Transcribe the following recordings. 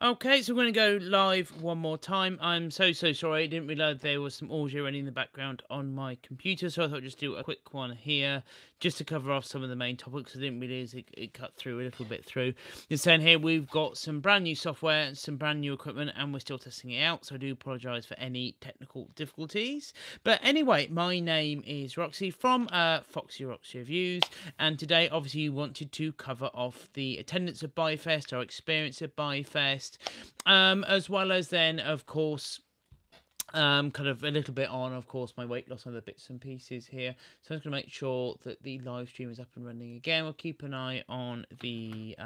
Okay, so we're going to go live one more time. I'm so sorry. I didn't realize there was some audio running in the background on my computer, so I thought I'd just do a quick one here just to cover off some of the main topics. I didn't realize it cut through a little bit through. It's saying here we've got some brand new software and some brand new equipment, and we're still testing it out, so I do apologize for any technical difficulties. But anyway, my name is Roxy from foxyroxyreviews, and today obviously you wanted to cover off the attendance at Bifest, our experience at Bifest, as well as then, of course, kind of a little bit on, of course, my weight loss and the bits and pieces here. So I'm just going to make sure that the live stream is up and running again. We'll keep an eye on the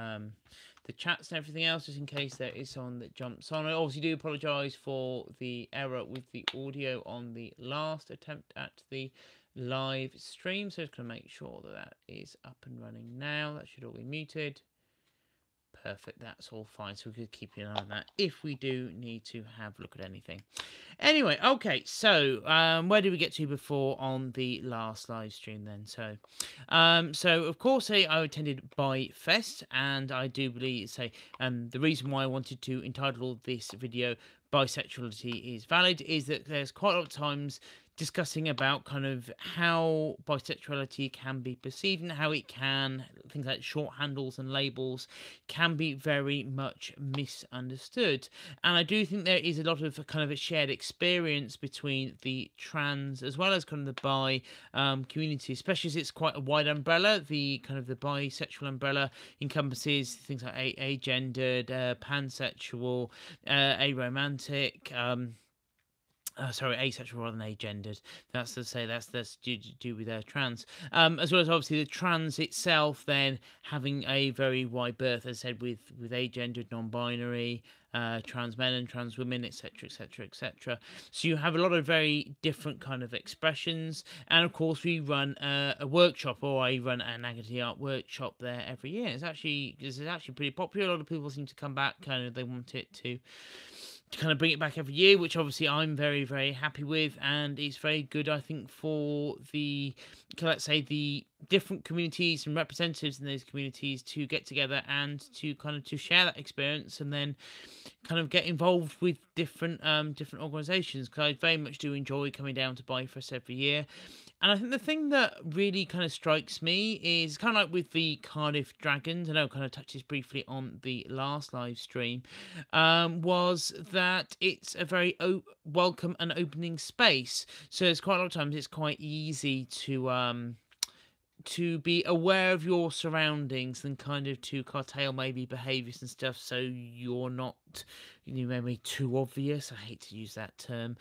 chats and everything else, just in case there is someone that jumps on. I obviously do apologise for the error with the audio on the last attempt at the live stream. So just going to make sure that that is up and running now. That should all be muted. Perfect, that's all fine. So we could keep an eye on that if we do need to have a look at anything. Anyway, okay, so where did we get to before on the last live stream then? So of course, I attended Bifest, and I do believe, the reason why I wanted to entitle this video Bisexuality is Valid is that there's quite a lot of times discussing about kind of how bisexuality can be perceived and how it can, things like short handles and labels can be very much misunderstood. And I do think there is a lot of kind of a shared experience between the trans as well as kind of the bi community, especially as it's quite a wide umbrella. The kind of the bisexual umbrella encompasses things like agendered, pansexual, aromantic, sorry, asexual rather than agendered. That's to say that's to do with trans, as well as obviously the trans itself. Then having a very wide berth, as I said, with agendered, non-binary, trans men and trans women, etc., etc., etc. So you have a lot of very different kind of expressions, and of course we run a workshop, or I run an agony art workshop there every year. It's actually pretty popular. A lot of people seem to come back. Kind of they want it to kind of bring it back every year, which obviously I'm very, very happy with, and it's very good, I think, for the, let's say, the different communities and representatives in those communities to get together and to kind of to share that experience, and then kind of get involved with different organisations, because I very much do enjoy coming down to Bifest every year. And I think the thing that really kind of strikes me is kind of like with the Cardiff Dragons. I know I kind of touched this briefly on the last live stream, was that it's a very welcome and opening space. So it's quite a lot of times it's quite easy to be aware of your surroundings and kind of to curtail maybe behaviors and stuff, so you're not, maybe too obvious. I hate to use that term,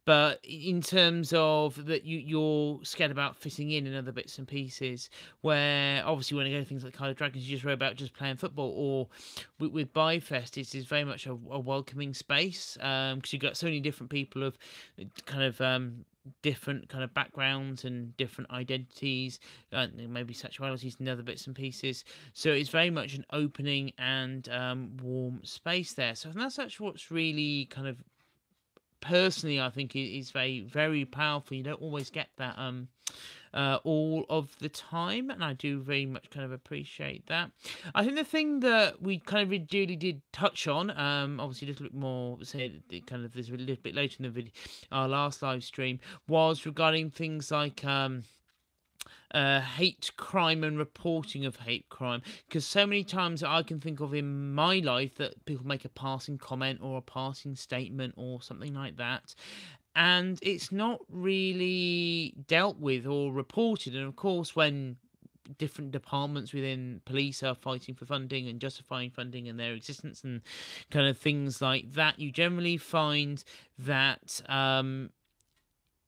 but in terms of that you're scared about fitting in other bits and pieces, where obviously when I go to things like Kind of Dragons, you just worry about just playing football, or with Bifest, it is very much a welcoming space, because you've got so many different people of kind of different kind of backgrounds and different identities, maybe sexualities and other bits and pieces. So it's very much an opening and warm space there. So that's actually what's really kind of personally, I think, is very, very powerful. You don't always get that all of the time, and I do very much kind of appreciate that. I think the thing that we kind of really did touch on, obviously a little bit more, say, kind of this a little bit later in the video, our last live stream, was regarding things like hate crime and reporting of hate crime, because so many times I can think of in my life that people make a passing comment or a passing statement or something like that, and it's not really dealt with or reported. And of course, when different departments within police are fighting for funding and justifying funding and their existence and kind of things like that, you generally find that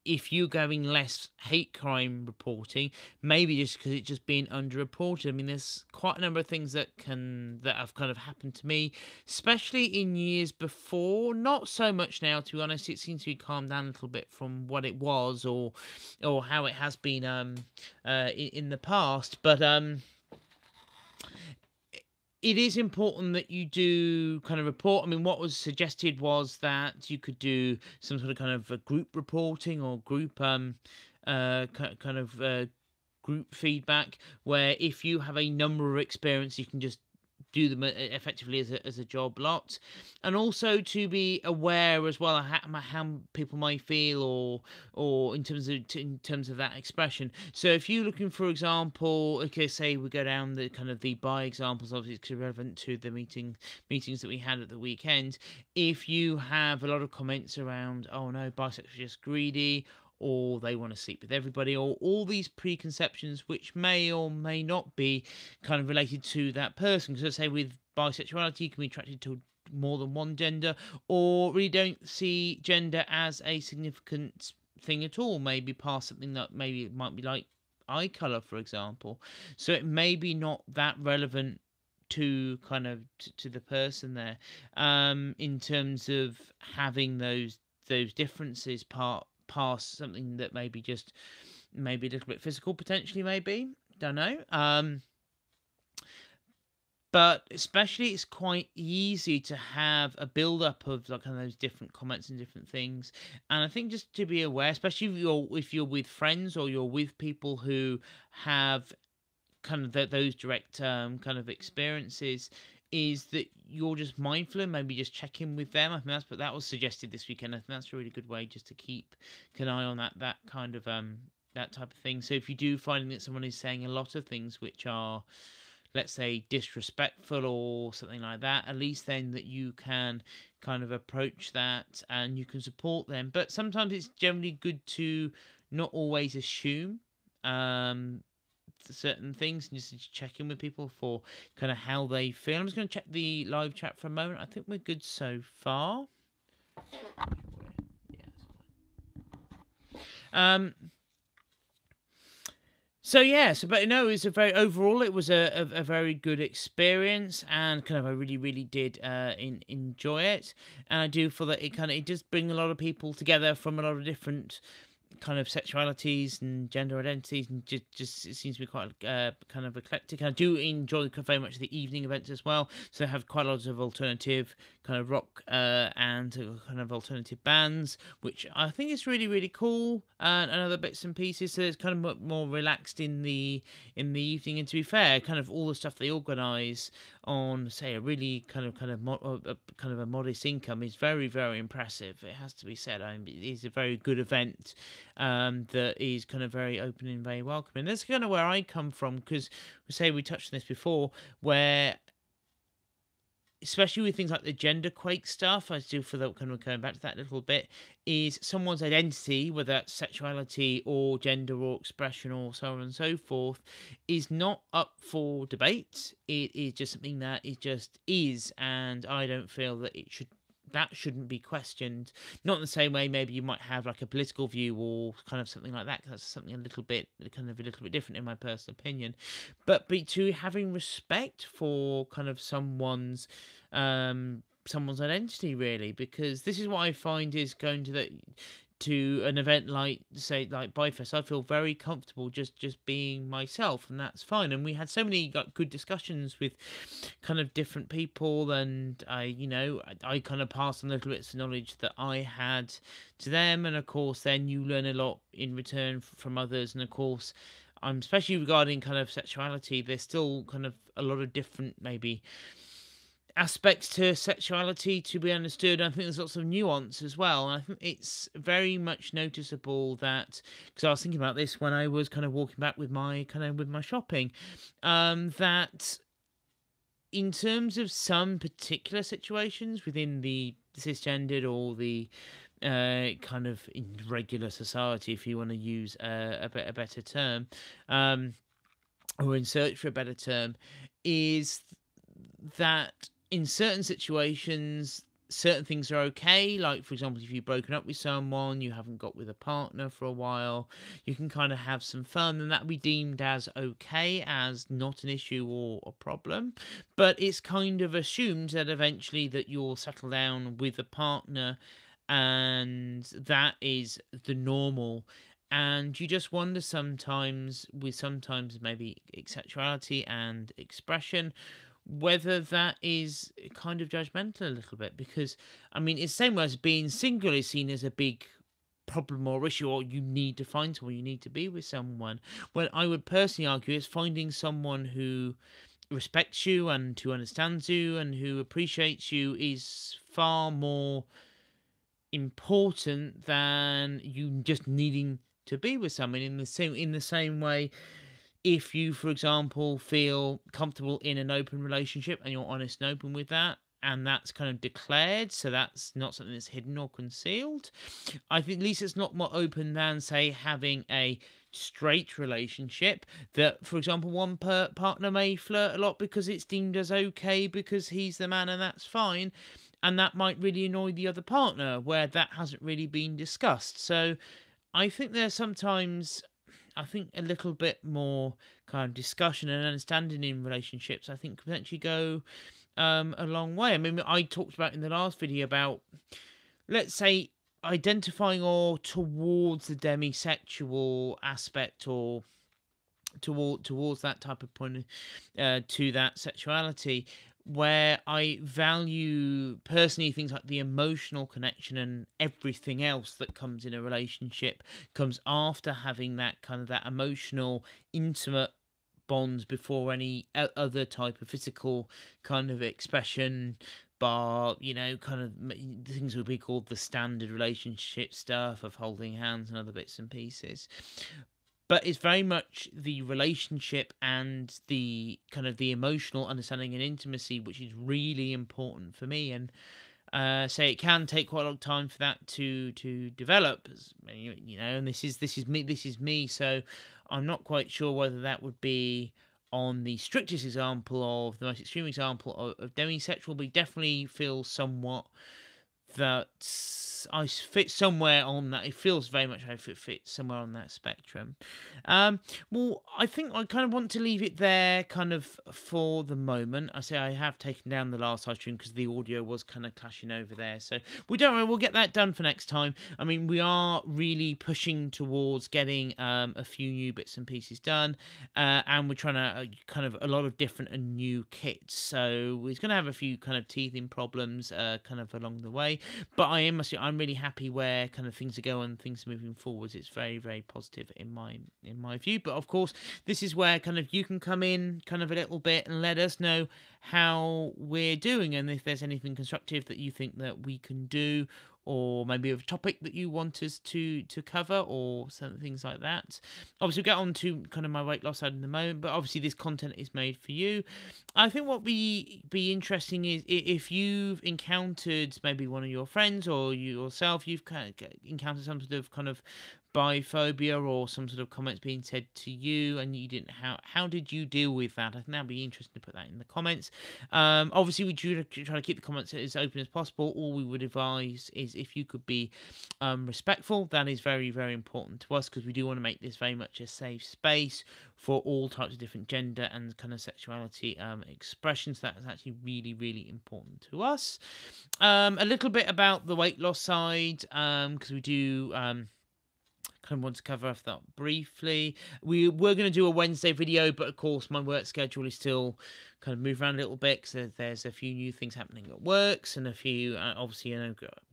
if you're going less hate crime reporting, maybe just because it's just been underreported. I mean, there's quite a number of things that have kind of happened to me, especially in years before. Not so much now, to be honest. It seems to be calmed down a little bit from what it was, or how it has been in the past. But it is important that you do kind of report. I mean, what was suggested was that you could do some sort of kind of group reporting or group kind of group feedback, where if you have a number of experiences, you can just do them effectively as a job lot, and also to be aware as well of how people might feel, or in terms of that expression. So if you're looking, for example, okay, say we go down the kind of the bi examples, obviously it's relevant to the meetings that we had at the weekend. If you have a lot of comments around, oh no, bisexual is just greedy, or they want to sleep with everybody, or all these preconceptions which may or may not be kind of related to that person. Because let's say with bisexuality, you can be attracted to more than one gender, or really don't see gender as a significant thing at all, maybe past something that maybe it might be like eye color, for example. So it may be not that relevant to kind of to the person there, in terms of having those differences past something that maybe just maybe a little bit physical, potentially, maybe, don't know. But especially it's quite easy to have a build up of like kind of those different comments and different things. And I think just to be aware, especially if you're with friends, or you're with people who have kind of those direct kind of experiences, is that you're just mindful and maybe just check in with them. I think that was suggested this weekend. I think that's a really good way just to keep an eye on that kind of that type of thing. So if you do find that someone is saying a lot of things which are, let's say, disrespectful or something like that, at least then that you can kind of approach that and you can support them. But sometimes it's generally good to not always assume certain things, and just check in with people for kind of how they feel. I'm just going to check the live chat for a moment. I think we're good so far. So yeah, but no, it was it was a very good experience, and kind of I really did enjoy it, and I do feel that it does bring a lot of people together from a lot of different kind of sexualities and gender identities, and just it seems to be quite kind of eclectic. I do enjoy very much the evening events as well, so they have quite a lot of alternative kind of rock and kind of alternative bands, which I think is really cool, and other bits and pieces. So it's kind of more relaxed in the evening. And to be fair, kind of all the stuff they organise on, say, a really kind of a modest income is very impressive. It has to be said. I mean, it is a very good event, that is kind of very open and very welcoming. That's kind of where I come from, because we touched on this before, where especially with things like the gender quake stuff, I do feel that kind of going back to that a little bit, is someone's identity, whether that's sexuality or gender or expression or so on and so forth, is not up for debate. It is just something that it just is, and I don't feel that that shouldn't be questioned. Not in the same way maybe you might have like a political view or kind of something like that, because that's something a little bit different in my personal opinion. But to having respect for kind of someone's identity, really, because this is what I find is going to an event like, say, like Bifest, I feel very comfortable just being myself, and that's fine. And we had so many good discussions with kind of different people, and I kind of passed on little bits of knowledge that I had to them, and of course then you learn a lot in return from others. And of course, especially regarding kind of sexuality, there's still kind of a lot of different maybe aspects to sexuality to be understood. I think there's lots of nuance as well. And I think it's very much noticeable that, because I was thinking about this when I was kind of walking back with my shopping, that in terms of some particular situations within the cisgendered or the kind of in regular society, if you want to use a better term, or in search for a better term, is that in certain situations, certain things are okay. Like, for example, if you've broken up with someone, you haven't got with a partner for a while, you can kind of have some fun, and that will be deemed as okay, as not an issue or a problem. But it's kind of assumed that eventually that you'll settle down with a partner, and that is the normal. And you just wonder sometimes, maybe sexuality and expression, whether that is kind of judgmental a little bit, because I mean, it's the same way as being single is seen as a big problem or issue, or you need to find someone, you need to be with someone. Well, I would personally argue it's finding someone who respects you and who understands you and who appreciates you is far more important than you just needing to be with someone. In the same way, if you, for example, feel comfortable in an open relationship and you're honest and open with that, and that's kind of declared, so that's not something that's hidden or concealed, I think at least it's not more open than, say, having a straight relationship that, for example, one partner may flirt a lot because it's deemed as okay because he's the man and that's fine. And that might really annoy the other partner where that hasn't really been discussed. So I think there's sometimes, I think a little bit more kind of discussion and understanding in relationships, I think, can potentially go a long way. I mean, I talked about in the last video about, let's say, identifying or towards the demisexual aspect, or towards that type of point, to that sexuality, where I value personally things like the emotional connection, and everything else that comes in a relationship comes after having that kind of that emotional, intimate bonds before any other type of physical kind of expression, bar, kind of things would be called the standard relationship stuff of holding hands and other bits and pieces. But it's very much the relationship and the kind of the emotional understanding and intimacy which is really important for me. And say it can take quite a long time for that to develop, and this is me, so I'm not quite sure whether that would be on the strictest example of the most extreme example of demisexual, but it definitely feels somewhat that I fit somewhere on that. It feels very much like it fits somewhere on that spectrum. Well, I think I kind of want to leave it there, kind of for the moment. I say I have taken down the last live stream because the audio was kind of clashing over there. So we don't worry, we'll get that done for next time. I mean, we are really pushing towards getting a few new bits and pieces done, and we're trying to kind of a lot of different and new kits. So we're going to have a few kind of teething problems kind of along the way. But I'm really happy where kind of things are going, things are moving forwards. It's very, very positive in my view. But of course, this is where kind of you can come in kind of a little bit and let us know how we're doing, and if there's anything constructive that you think that we can do, or maybe a topic that you want us to cover, or some things like that. Obviously, we'll get on to kind of my weight loss side in a moment, but obviously this content is made for you. I think what be interesting is if you've encountered maybe one of your friends or you yourself, you've kind of encountered some sort of kind of biphobia or some sort of comments being said to you, and you didn't, how did you deal with that? I think that'd be interesting to put that in the comments. Obviously we try to keep the comments as open as possible. All we would advise is if you could be respectful. That is very, very important to us, because we do want to make this very much a safe space for all types of different gender and kind of sexuality expressions. That is actually really, really important to us. A little bit about the weight loss side, because we do kind of want to cover off that briefly. We're going to do a Wednesday video, but of course my work schedule is still kind of moved around a little bit, because there's a few new things happening at works, and a few obviously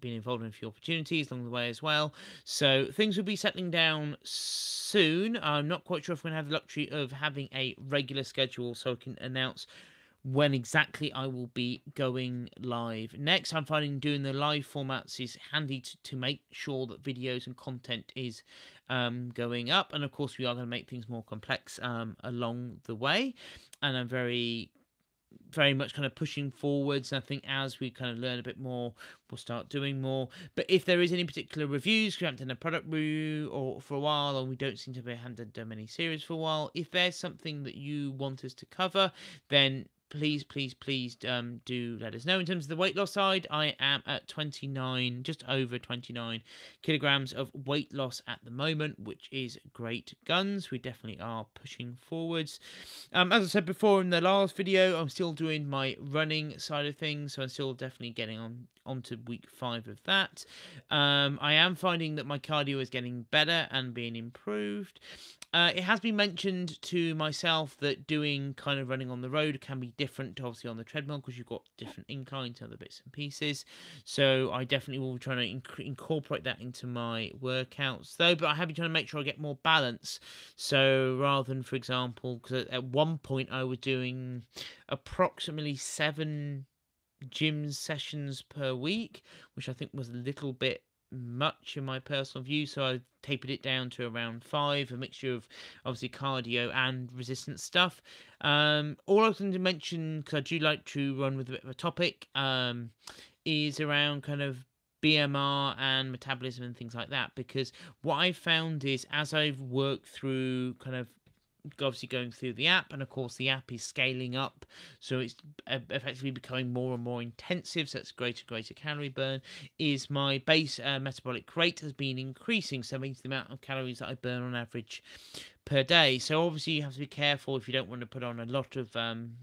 being involved in a few opportunities along the way as well. So things will be settling down soon. I'm not quite sure if we're going to have the luxury of having a regular schedule, so I can announce when exactly I will be going live next. I'm finding doing the live formats is handy to make sure that videos and content is going up. And of course, we are going to make things more complex along the way. And I'm very much kind of pushing forwards. And I think as we kind of learn a bit more, we'll start doing more. But if there is any particular reviews, we haven't done a product review or for a while, and we don't seem to have done many series for a while, if there's something that you want us to cover, then please do let us know. In terms of the weight loss side, I am at 29, just over 29 kilograms of weight loss at the moment, which is great guns. We definitely are pushing forwards. As I said before in the last video, I'm still doing my running side of things, so I'm still definitely getting onto week 5 of that. I am finding that my cardio is getting better and being improved. It has been mentioned to myself that doing kind of running on the road can be different, obviously, on the treadmill because you've got different inclines and other bits and pieces. So I definitely will try to incorporate that into my workouts, though. But I have been trying to make sure I get more balance. So rather than, for example, because at one point I was doing approximately 7 gym sessions per week, which I think was a little bit much in my personal view, so I tapered it down to around 5, a mixture of obviously cardio and resistance stuff. All I was going to mention, because I do like to run with a bit of a topic, is around kind of BMR and metabolism and things like that, because what I found is as I've worked through kind of obviously going through the app, and of course the app is scaling up, so it's effectively becoming more and more intensive, so it's greater calorie burn, is my base metabolic rate has been increasing, so it means the amount of calories that I burn on average per day. So obviously you have to be careful if you don't want to put on a lot of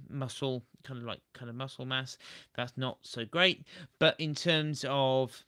muscle, kind of muscle mass. That's not so great. But in terms of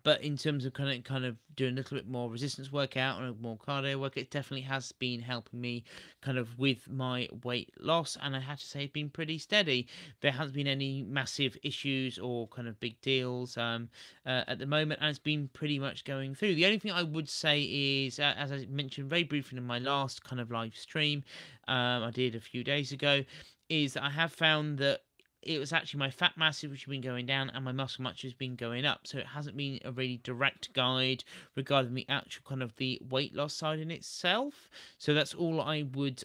kind of doing a little bit more resistance workout and more cardio work, it definitely has been helping me kind of with my weight loss, and I have to say it's been pretty steady. There hasn't been any massive issues or kind of big deals at the moment, and it's been pretty much going through. The only thing I would say is, as I mentioned very briefly in my last kind of live stream I did a few days ago, is that I have found that it was actually my fat mass which has been going down and my muscle mass has been going up. So it hasn't been a really direct guide regarding the actual kind of the weight loss side in itself. So that's all I would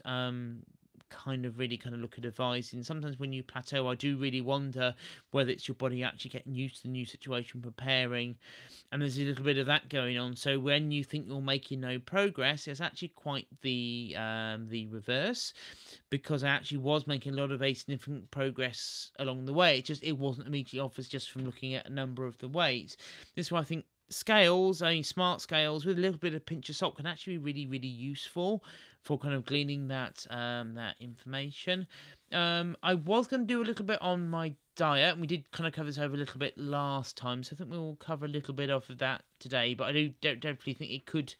kind of look at advising. Sometimes when you plateau, I do really wonder whether it's your body actually getting used to the new situation, preparing, and there's a little bit of that going on. So when you think you're making no progress, it's actually quite the reverse, because I actually was making a lot of significant progress along the way. It wasn't immediately obvious just from looking at a number of the weights. This is why I think scales, smart scales with a little bit of pinch of salt can actually be really, really useful for kind of gleaning that that information. I was going to do a little bit on my diet, and we did kind of cover this over a little bit last time, so I think we'll cover a little bit of that today. But I definitely think it could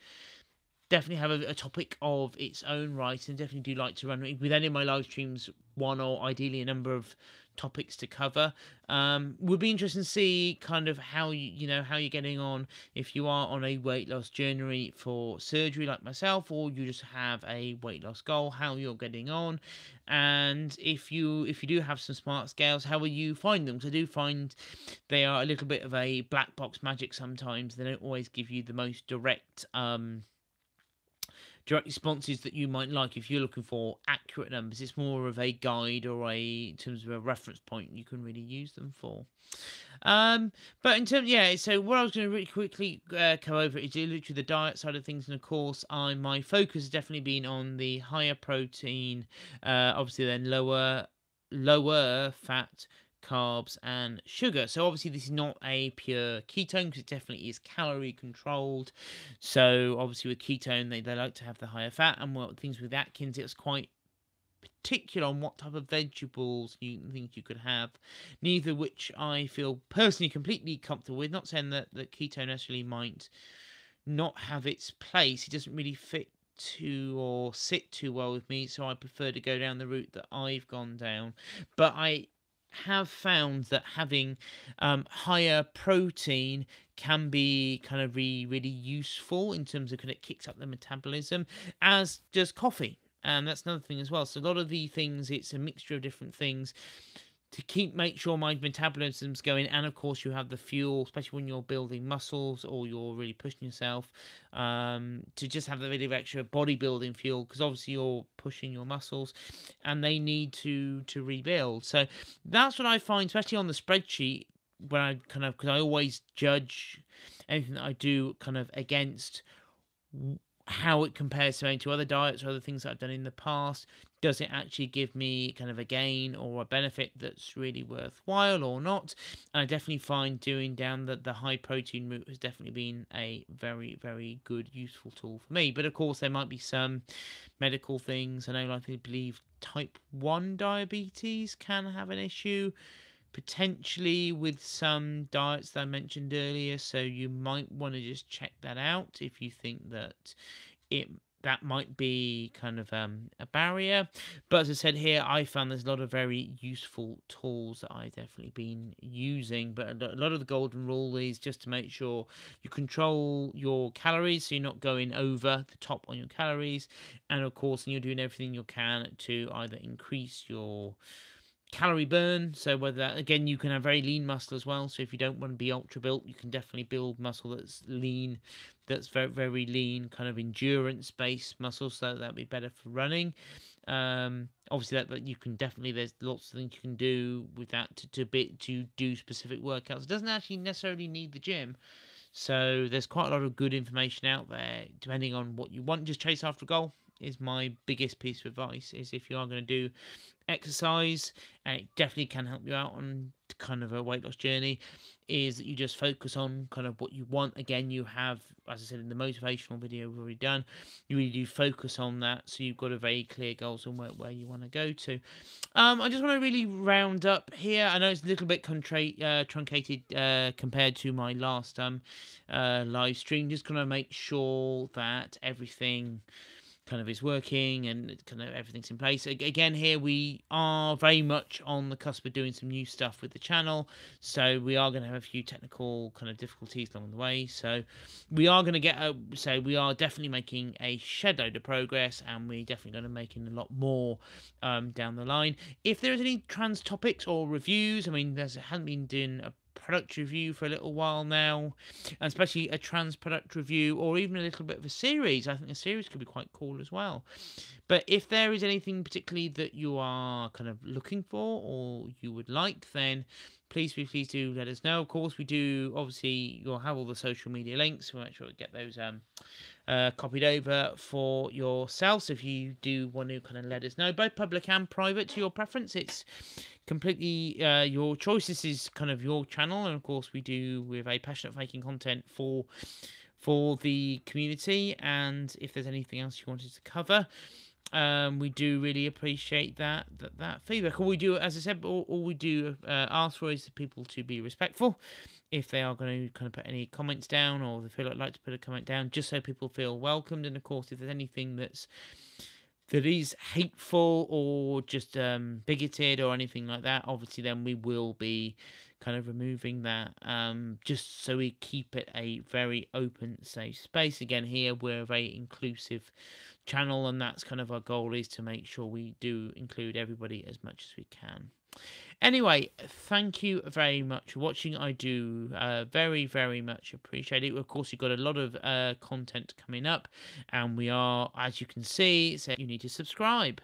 definitely have a topic of its own right, and definitely do like to run with any of my live streams one or ideally a number of topics to cover. Would be interesting to see kind of how how you're getting on if you are on a weight loss journey for surgery like myself, or you just have a weight loss goal, how you're getting on. And if you do have some smart scales, how will you find them? Because I do find they are a little bit of a black box magic sometimes. They don't always give you the most direct responses that you might like if you're looking for accurate numbers. It's more of a guide or in terms of a reference point you can really use them for. But in terms, so what I was going to really quickly go over is literally the diet side of things, and of course, my focus has definitely been on the higher protein, obviously then lower fat, carbs and sugar. So obviously this is not a pure ketone, because it definitely is calorie controlled. So obviously with ketone they like to have the higher fat, and things with Atkins, it was quite particular on what type of vegetables you think you could have, neither which I feel personally completely comfortable with. Not saying that keto necessarily might not have its place, it doesn't really fit to or sit too well with me, so I prefer to go down the route that I've gone down. But I have found that having higher protein can be kind of really useful in terms of kind of kicks up the metabolism, as does coffee. And that's another thing as well. So a lot of the things, it's a mixture of different things to make sure my metabolism's going. And of course you have the fuel, especially when you're building muscles or you're really pushing yourself, to just have the bit of extra bodybuilding fuel, because obviously you're pushing your muscles and they need to rebuild. So that's what I find, especially on the spreadsheet, when I kind of, because I always judge anything that I do kind of against how it compares to other diets or other things that I've done in the past. Does it actually give me kind of a gain or a benefit that's really worthwhile or not? And I definitely find doing down the high protein route has definitely been a very, very good, useful tool for me. But of course, there might be some medical things. I know, I believe type 1 diabetes can have an issue, potentially with some diets that I mentioned earlier. So you might want to just check that out if you think that it that might be kind of a barrier. But as I said here, I found there's a lot of very useful tools that I've definitely been using. But a lot of the golden rule is just to make sure you control your calories, so you're not going over the top on your calories. And of course, you're doing everything you can to either increase your calorie burn. So whether that, again, you can have very lean muscle as well. So if you don't want to be ultra built, you can definitely build muscle that's lean, that's very, very lean, kind of endurance based muscle. So that'd be better for running. Obviously that you can definitely, there's lots of things you can do with that to do specific workouts. It doesn't actually necessarily need the gym. So there's quite a lot of good information out there depending on what you want. Just chase after a goal is my biggest piece of advice. Is if you are going to do exercise, and it definitely can help you out on kind of a weight loss journey, is that you just focus on kind of what you want. Again, you have, as I said in the motivational video we've already done, you really do focus on that, so you've got a very clear goals on where you want to go to. I just want to really round up here. I know it's a little bit truncated compared to my last live stream. Just going to make sure that everything kind of is working and kind of everything's in place. Again, here we are very much on the cusp of doing some new stuff with the channel, so we are going to have a few technical kind of difficulties along the way. So we are going to get we are definitely making a shed load of progress, and we're definitely going to making a lot more down the line. If there's any trans topics or reviews, I mean, hasn't been doing a product review for a little while now, and especially a trans product review, or even a little bit of a series. I think a series could be quite cool as well. But if there is anything particularly that you are kind of looking for or you would like, then please do let us know. Of course, we do, obviously you'll have all the social media links. We'll make sure to get those copied over for yourselves if you do want to kind of let us know, both public and private to your preference. It's completely your choice. This is kind of your channel, and of course we're very passionate for making content for the community. And if there's anything else you wanted to cover, we do really appreciate that feedback. All we do, as I said, all we do ask for is people to be respectful if they are going to kind of put any comments down, or they feel like to put a comment down, just so people feel welcomed. And of course, if there's anything that is hateful or just bigoted or anything like that, obviously then we will be kind of removing that, just so we keep it a very open, safe space. Again, here we're a very inclusive channel, and that's kind of our goal, is to make sure we do include everybody as much as we can. Anyway, thank you very much for watching. I do very, very much appreciate it. Of course, you've got a lot of content coming up, and we are, as you can see, so you need to subscribe.